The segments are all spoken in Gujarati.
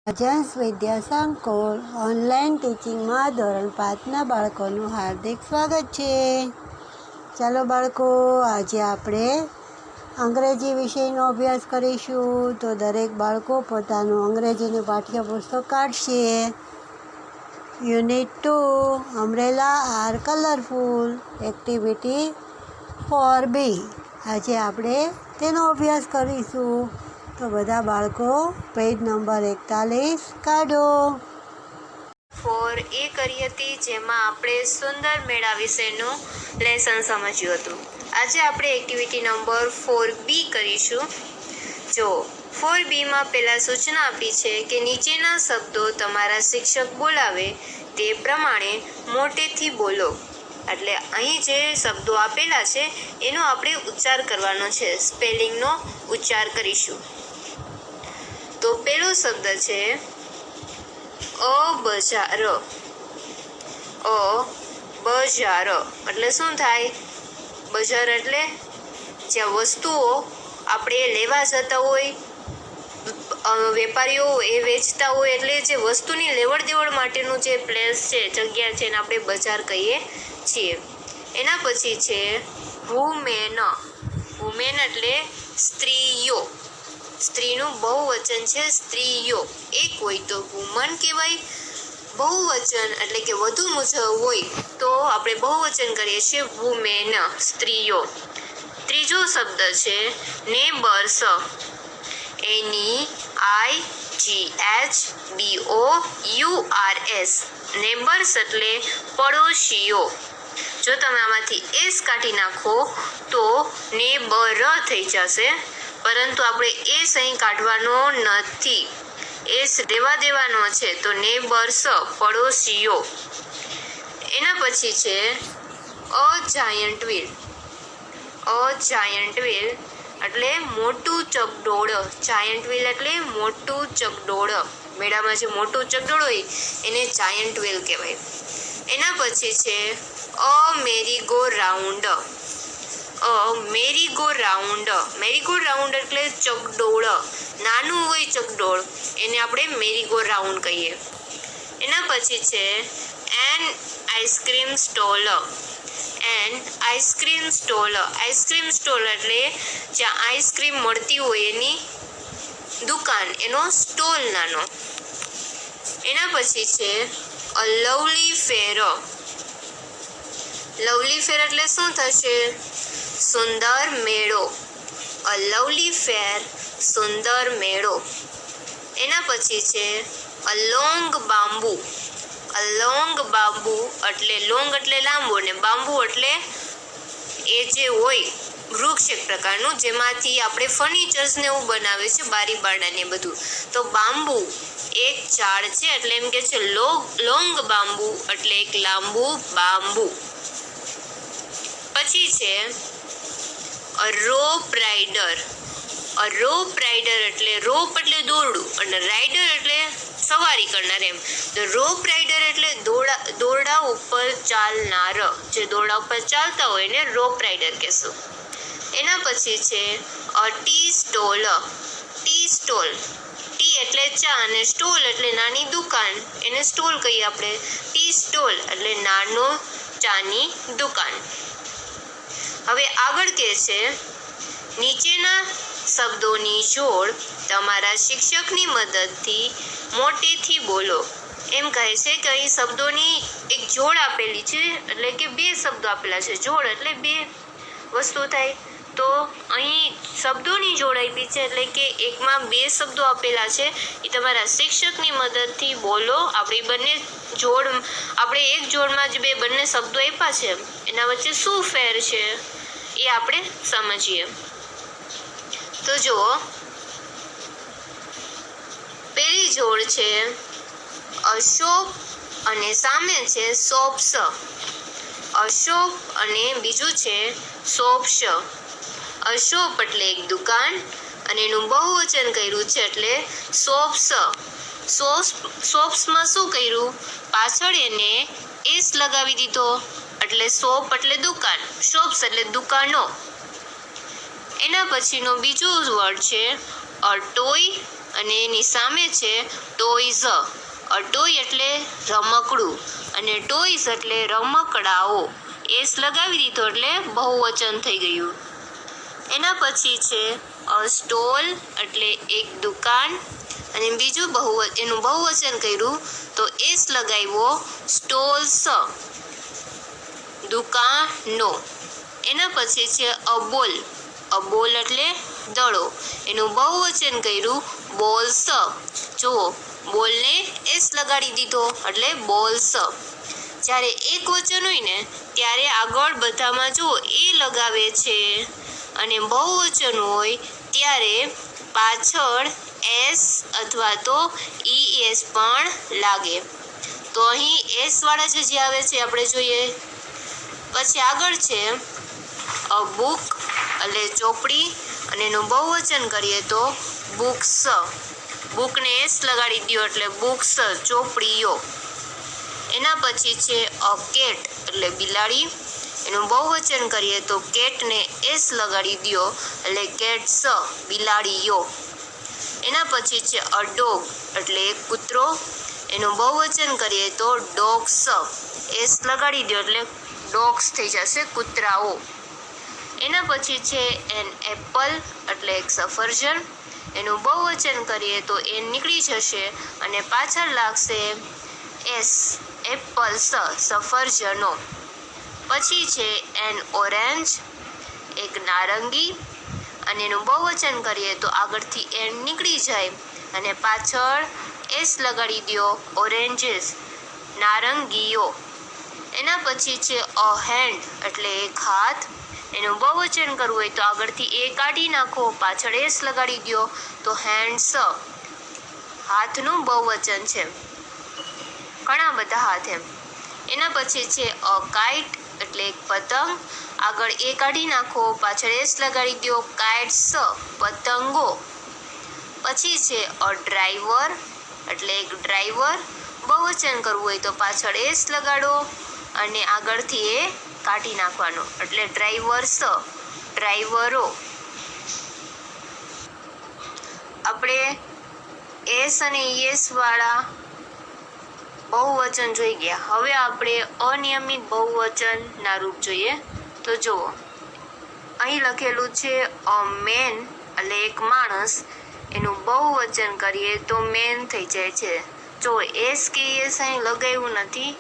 રાજહંસ વિદ્યા સંકુલ ઓનલાઈન ટીચિંગમાં ધોરણ 5ના બાળકોનું હાર્દિક સ્વાગત છે. ચાલો બાળકો, આજે આપણે અંગ્રેજી વિષયનો અભ્યાસ કરીશું. તો દરેક બાળકો પોતાનું અંગ્રેજીનું પાઠ્યપુસ્તક કાઢશે. Unit 2 umbrella are colourful activity 4B. આજે આપણે તેનો અભ્યાસ કરીશું. તો બધા બાળકો પેજ નંબર 41 કાઢો. 4A કરી હતી, જેમાં આપણે સુંદર મેળા વિશેનું લેસન સમજ્યું હતું. આજે આપણે એક્ટિવિટી નંબર 4B કરીશું. જો 4Bમાં પહેલા સૂચના આપી છે કે નીચેના શબ્દો તમારા શિક્ષક બોલાવે તે પ્રમાણે મોટેથી બોલો. એટલે અહીં જે શબ્દો આપેલા છે એનો આપણે ઉચ્ચાર કરવાનો છે, સ્પેલિંગનો ઉચ્ચાર કરીશું. તો પહેલો શબ્દ છે અબજાર. અબજાર એટલે શું થાય? બજાર એટલે જ્યાં વસ્તુઓ આપણે લેવા જતા હોય, વેપારીઓ એ વેચતા હોય, એટલે જે વસ્તુની લેવડ દેવડ માટેનું જે પ્લેસ છે, જગ્યા છે, એને આપણે બજાર કહીએ છીએ. એના પછી છે વુમેન. વુમેન એટલે સ્ત્રીઓ. સ્ત્રીનું બહુવચન છે સ્ત્રીઓ. એક હોય તો વુમન કહેવાય. બહુવચન એટલે કે વધુ મુજબ હોય તો આપણે બહુવચન કરીએ છીએ વુમેન, સ્ત્રીઓ. ત્રીજો શબ્દ છે નેબર્સ. NEIGHBOURS. નેબર્સ એટલે પડોશીઓ. જો તમે આમાંથી એસ કાઢી નાખો તો નેબર થઈ જશે, પરંતુ આપણે એસ અહીં કાઢવાનો નથી, એસ દેવા દેવાનો છે. તો નેબર્સ પડોશીઓ. એના પછી છે a giant wheel. A giant wheel એટલે મોટું ચકડોળ. જાયન્ટ વ્હીલ એટલે મોટું ચકડોળ. મેળામાં જે મોટું ચકડોળ હોય એને જાયન્ટ વ્હીલ કહેવાય. એના પછી છે a merry go round. Merry go round. Merry go round એટલે ચકડોળ. નાનું હોય ચકડોળ એને આપણે મેરીગો રાઉન્ડ કહીએ. એના પછી છે an ice cream stall. An ice cream stall. Ice cream stall એટલે જ્યાં આઈસ્ક્રીમ મળતી હોય એની દુકાન, એનો સ્ટોલ નાનો. એના પછી છે અ લવલી ફેર. લવલી ફેર એટલે શું થશે? સુંદર મેળો. અ લવલી ફેર, સુંદર મેળો. એના પછી છે અ લોંગ બાંબુ. અ લોંગ બાંબુ એટલે લોંગ એટલે લાંબુ, ને બાંબુ એટલે એ જે હોય વૃક્ષ એક પ્રકારનું, જેમાંથી આપણે ફર્નિચર્સ ને એવું બનાવે છે, બારી બારણા ને બધું. તો બાંબુ એક ઝાડ છે, એટલે એમ કે છે લોંગ બાંબુ એટલે એક લાંબુ બાંબુ. પછી છે રોપ રાઇડર. રોપ રાઇડર એટલે રોપ એટલે દોરડું અને રાઇડર એટલે સવારી કરનાર એમ. તો રોપ રાઇડર એટલે દોરડા ઉપર ચાલનાર. જે દોરડા ઉપર ચાલતા હોય ને રોપ રાઇડર કહેશું. એના પછી છે tea stall. Tea stall. T એટલે ચા અને સ્ટોલ એટલે નાની દુકાન, એને સ્ટોલ કહીએ આપણે. ટી સ્ટોલ એટલે નાનો ચાની દુકાન. હવે આગળ કે છે નીચેના શબ્દોની જોડ તમારા શિક્ષકની મદદથી મોટેથી બોલો. એમ કહે છે કે અહીં શબ્દોની એક જોડ આપેલી છે, એટલે કે બે શબ્દો આપેલા છે. જોડ એટલે બે વસ્તુ થાય. તો અહીં શબ્દોની જોડ આપી છે, એટલે કે એકમાં બે શબ્દો આપેલા છે, એ તમારા શિક્ષકની મદદથી બોલો. આપણી બંને જોડ, આપણે એક જોડમાં જ બંને શબ્દો આપ્યા છે, એના વચ્ચે શું ફેર છે એ આપણે સમજીએ. તો જુઓ, પહેલી જોડ છે અશોક અને સામે છે સોપ્સ. અશોક અને બીજું છે સોપ્સ. અશોપ એટલે એક દુકાન અને એનું બહુવચન કર્યું છે એટલે સોપ્સ. સોપ્સમાં શું કર્યું? પાછળ એને એસ લગાવી દીધો, એટલે શોપ એટલે દુકાન, શોપ્સ એટલે દુકાનો. એના પછીનો બીજો વર્ડ છે અ ટોય અને એની સામે છે ટોયઝ. ટોય એટલે રમકડું અને ટોયઝ એટલે રમકડાઓ. એસ લગાવી દીધો એટલે બહુવચન થઈ ગયું. એના પછી છે સ્ટોલ એટલે એક દુકાન અને બીજું એનું બહુવચન કર્યું તો એસ લગાવ્યો સ્ટોલ્સ, દુકાનો. એના પછી છે અબોલ. અબોલ એટલે દડો, એનું બહુવચન કર્યું બોલ્સ. જુઓ, બોલને એસ લગાડી દીધો એટલે બોલ્સ. જ્યારે એક વચન હોય ને ત્યારે આગળ બધામાં જુઓ એ લગાવે છે અને બહુવચન હોય ત્યારે પાછળ એસ અથવા તો ઈએસ પણ લાગે. તો અહીં એસ વાળા જે આવે છે આપણે જોઈએ. પછી આગળ છે અ બુક એટલે ચોપડી અને એનું બહુવચન કરીએ તો બુક્સ. બુકને એસ લગાડી દો એટલે બુક્સ, ચોપડીઓ. એના પછી છે અ કેટ એટલે બિલાડી, એનું બહુવચન કરીએ તો કેટને એસ લગાડી દો એટલે કેટ્સ, બિલાડીઓ. એના પછી છે અ ડોગ એટલે એક કૂતરો, એનું બહુવચન કરીએ તો ડોગ્સ. એસ લગાડી દો એટલે ડોગ્સ થઈ જશે, કૂતરાઓ. એના પછી છે એન એપલ એટલે એક સફરજન, એનું બહુવચન કરીએ તો એ નીકળી જશે અને પાછળ લાગશે એસ, એપલ્સ, સફરજનો. પછી છે એન ઓરેન્જ એક નારંગી અને એનું બહુવચન કરીએ તો આગળથી એન નીકળી જાય અને પાછળ એસ લગાડી દો ઓરેન્જીસ, નારંગીઓ. એના પછી છે અ હેન્ડ એટલે એક હાથ, એનું બહુવચન કરવું હોય તો આગળથી એ કાઢી નાખો, પાછળ એસ લગાડી દો તો હેન્ડ્સ, હાથનું બહુવચન છે, ઘણા બધા હાથ એમ. એના પછી છે અ કાઇટ એટલે એક પતંગ, આગળ એ કાઢી નાખો, પાછળ એસ લગાડી દો કાઇટ્સ, પતંગો. પછી છે અ ડ્રાઈવર એટલે એક ડ્રાઈવર, બહુવચન કરવું હોય તો પાછળ એસ લગાડો અને આગળથી એ કાઢી નાખવાનો એટલે ડ્રાઈવર્સ, ડ્રાઈવરો. આપણે એસ અને ઈએસ વાળા બહુવચન જોઈ ગયા. હવે આપણે અનિયમિત બહુવચનના રૂપ જોઈએ. તો જુઓ, અહીં લખેલું છે અ મેન એટલે એક માણસ, એનું બહુવચન કરીએ તો મેન થઈ જાય છે. જો એસ કે એસ અહીં લગાવ્યું નથી,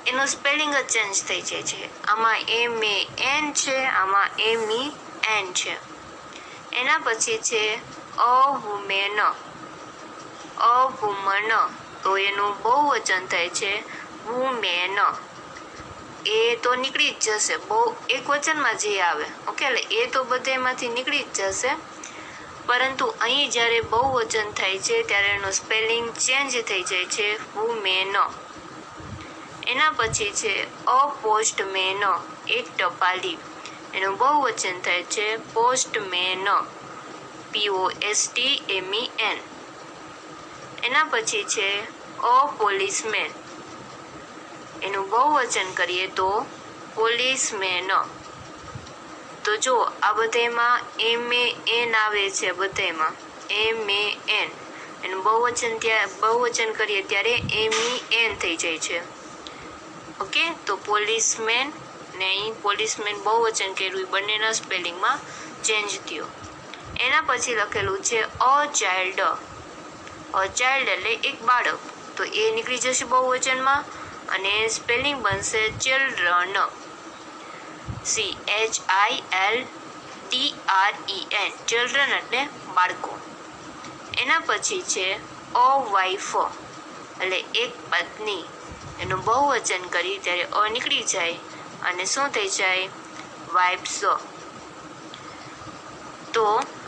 એનું સ્પેલિંગ જ ચેન્જ થઈ જાય છે. આમાં એમ એ એન છે, આમાં એમ ઈ એન છે. એના પછી છે અ વુમેન, અ વુમન, તો એનું બહુવચન થાય છે વુમેન. એ તો નીકળી જ જશે, એક વચનમાં જે આવે, ઓકે, એટલે એ તો બધામાંથી નીકળી જ જશે. પરંતુ અહીં જ્યારે બહુવચન થાય છે ત્યારે એનું સ્પેલિંગ ચેન્જ થઈ જાય છે વુમેન. એના પછી છે અ પોસ્ટમેન એક ટપાલી, એનું બહુવચન થાય છે પોસ્ટમેન, POSTMEN. એના પછી છે અ પોલીસમેન, એનું બહુવચન કરીએ તો પોલીસમેન. તો જો આ બધામાં એમ એ એન આવે છે, બધામાં એમ એ એન, એનું બહુવચન કરીએ ત્યારે એમ ઈ એન થઈ જાય છે, ઓકે. તો પોલીસમેન ને અહીં પોલીસમેન બહુવચન કર્યું, બંનેના સ્પેલિંગમાં ચેન્જ થયો. એના પછી લખેલું છે અ ચાઇલ્ડ. અ ચાઇલ્ડ એટલે એક બાળક, તો એ નીકળી જશે બહુવચનમાં અને સ્પેલિંગ બનશે ચિલ્ડ્રન, CHILDREN, ચિલ્ડ્રન એટલે બાળકો. એના પછી છે અ વાઇફ એટલે એક પત્ની, એનું બહુવચન કરી ત્યારે અ નીકળી જાય અને શું થઈ જાય વાઇફ્સ. તો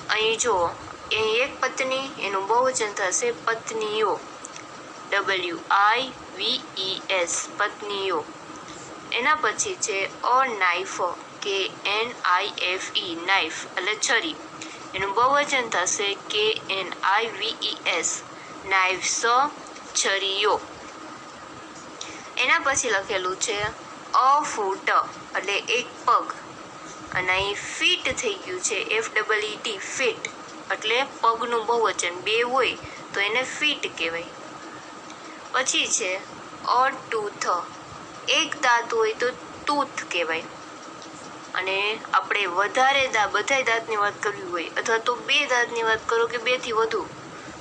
અહીં જુઓ, અહીં એક પત્ની, એનું બહુવચન થશે પત્નીઓ, WIVES, પત્નીઓ. એના પછી છે અ નાઇફ, KNIFE, નાઇફ એટલે છરી, એનું બહુવચન થશે KNIVES, નાઇફ્સ, છરીઓ. એના પછી લખેલું છે અ ફૂટ એટલે એક પગ અને અહીં ફીટ થઈ ગયું છે, FEET, ફીટ. એટલે પગનું બહુવચન 2 હોય તો એને ફીટ કહેવાય. પછી છે અ ટૂથ, એક દાંત હોય તો ટૂથ કહેવાય. અને આપણે વધારે બધાય દાંતની વાત કરવી હોય અથવા તો 2 દાંતની વાત કરો કે 2 થી વધુ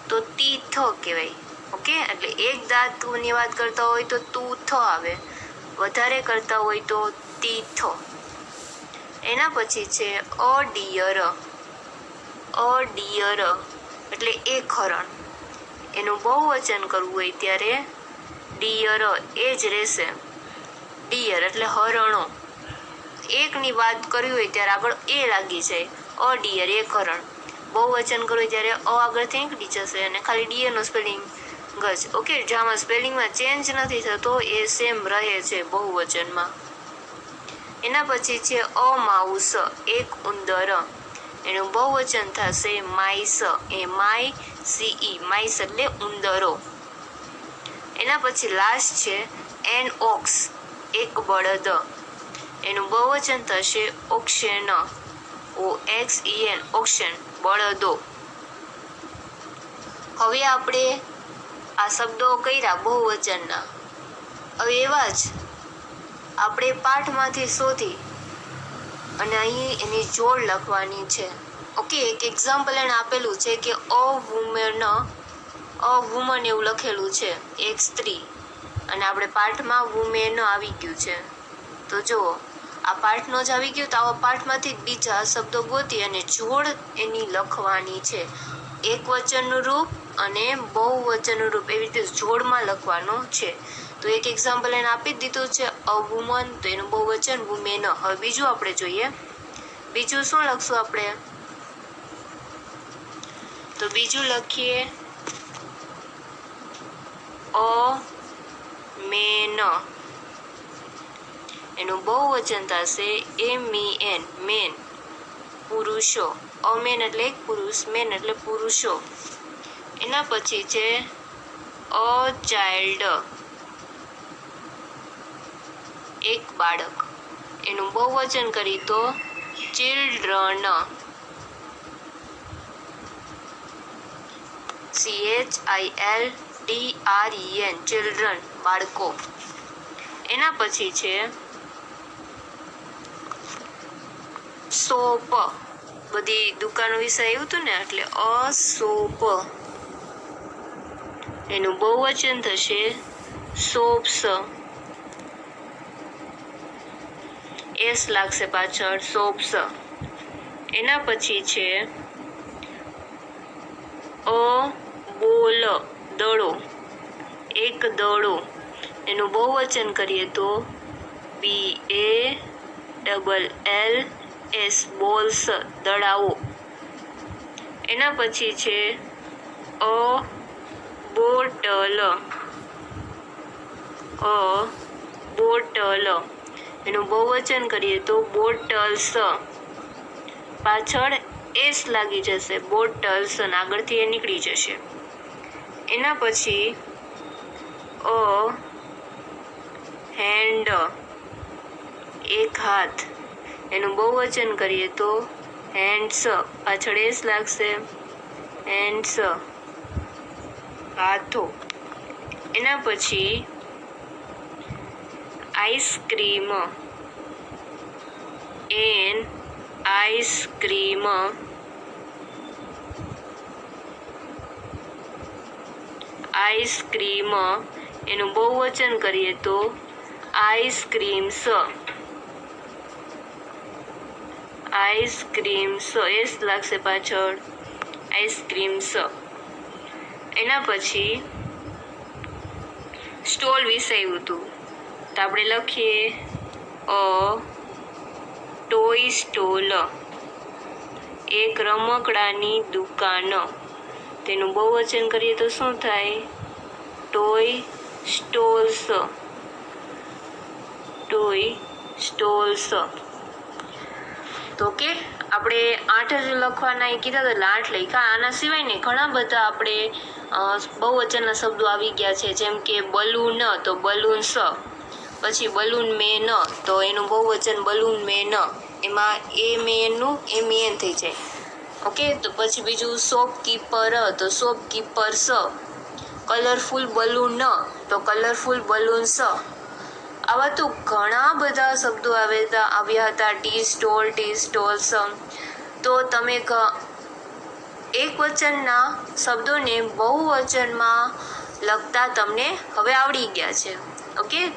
તો ટીથ કહેવાય. ઓકે, એટલે એક દાંતની વાત કરતા હોય તો ટૂથ આવે, વધારે કરતા હોય તો ટીથ. એના પછી છે અ ડિયર, એટલે એક હરણ. એનું બહુવચન કરવું હોય ત્યારે ડિયર એ જ રહેશે. ડિયર એટલે હરણો. એકની વાત કરવી હોય ત્યારે આગળ એ લાગી જાય. અ ડિયર એક હરણ. બહુવચન કરવું હોય ત્યારે અ આગળથી નીકળી જશે અને ખાલી ડિયરનું સ્પેલિંગ જ. ઓકે, જેમાં સ્પેલિંગમાં ચેન્જ નથી થતો એ સેમ રહે છે બહુવચનમાં. એના પછી છે અ માઉસ, એક ઉંદર. એનું બહુવચન થશે માઇસ, MICE, માઇસ એટલે ઉંદરો. એના પછી લાસ્ટ છે એન ઓક્સ, એક બળદ. એનું બહુવચન થશે ઓક્સેન, OXEN, ઓક્સેન, બળદો. હવે આપણે આ શબ્દો કર્યા બહુવચનના. હવે એવા જ આપણે પાઠમાંથી શોધી અને અહીં એની જોડ લખવાની છે. ઓકે, એક એક્ઝામ્પલ એને આપેલું છે કે અ વુમન એવું લખેલું છે, એક સ્ત્રી. અને આપણે પાઠમાં વુમેન આવી ગયું છે. તો જુઓ, આ પાઠનો જ આવી ગયું તો આવા પાઠમાંથી બીજા શબ્દો ગોતી અને જોડ એની લખવાની છે. એક વચનનું રૂપ અને બહુવચનનું રૂપ એવી રીતે જોડમાં લખવાનો છે. તો એક એક્ઝામ્પલ એને આપી જ દીધું છે અ વુમન, તો એનું બહુવચન વુમેન. હવે બીજું આપણે જોઈએ. બીજું શું લખશું આપણે? તો બીજું લખીએ અ મેન. એનું બહુવચન થશે MEN, મેન, પુરુષો. અમેન એટલે એક પુરુષ, મેન એટલે પુરુષો. એના પછી છે અ ચાઇલ્ડ, એક બાળક. એનું બહુવચન કરી તો ચિલ્ડ્રન, CHILDREN, ચિલ્ડ્રન, બાળકો. એના પછી છે સોપ, બધી દુકાનો વિશે આવ્યું હતું ને, એટલે અ સોપ. એનું બહુવચન થશે સોપ્સ, એસ લાગશે પાછળ, સોપ્સ. એના પછી છે અ બોલ, દડો, એક દડો. એનું બહુવચન કરીએ તો BALLS, બોલ્સ, દડાઓ. એના પછી છે અ બોટલ, એનું બહુવચન કરીએ તો બોટલ્સ. પાછળ એસ લાગી જશે, બોટલ્સ, અને આગળથી એ નીકળી જશે. એના પછી અ હેન્ડ, એક હાથ. એનું બહુવચન કરીએ તો હેન્ડ્સ, પાછળ એસ લાગશે, હેન્ડ્સ, હાથો. એના પછી આઈસ્ક્રીમ, આઈસ્ક્રીમ. આઈસ્ક્રીમ. એનું બહુવચન કરીએ તો આઈસ્ક્રીમ્સ, આઈસ્ક્રીમ્સ, એસ લાગશે પાછળ, આઈસ્ક્રીમ્સ. એના પછી સ્ટોલ વિશે આવ્યું હતું તો આપણે લખીએ અ ટોય સ્ટોલ, એક રમકડાની દુકાન. તેનું બહુવચન કરીએ તો શું થાય? Toy stalls, toy stalls. તો કે આપણે 8 જ લખવાના એ કીધા હતા એટલે 8 લખ્યા. આના સિવાય ને ઘણા બધા આપણે બહુવચનના શબ્દો આવી ગયા છે, જેમ કે બલૂન તો બલૂન્સ, પછી બલૂન મેન તો એનું બહુવચન બલૂન મેન. એમાં MEN નું MEN થઈ જાય. ઓકે. તો પછી બીજું શોપકીપર, તો શોપકીપર્સ. કલરફુલ બલૂન, તો કલરફુલ બલૂન્સ. આવા તો ઘણા બધા શબ્દો આવ્યા હતા. Tea stall, T stalls. તો તમે એક વચનના શબ્દોને બહુવચનમાં લખતા તમને હવે આવડી ગયા છે. ઓકે.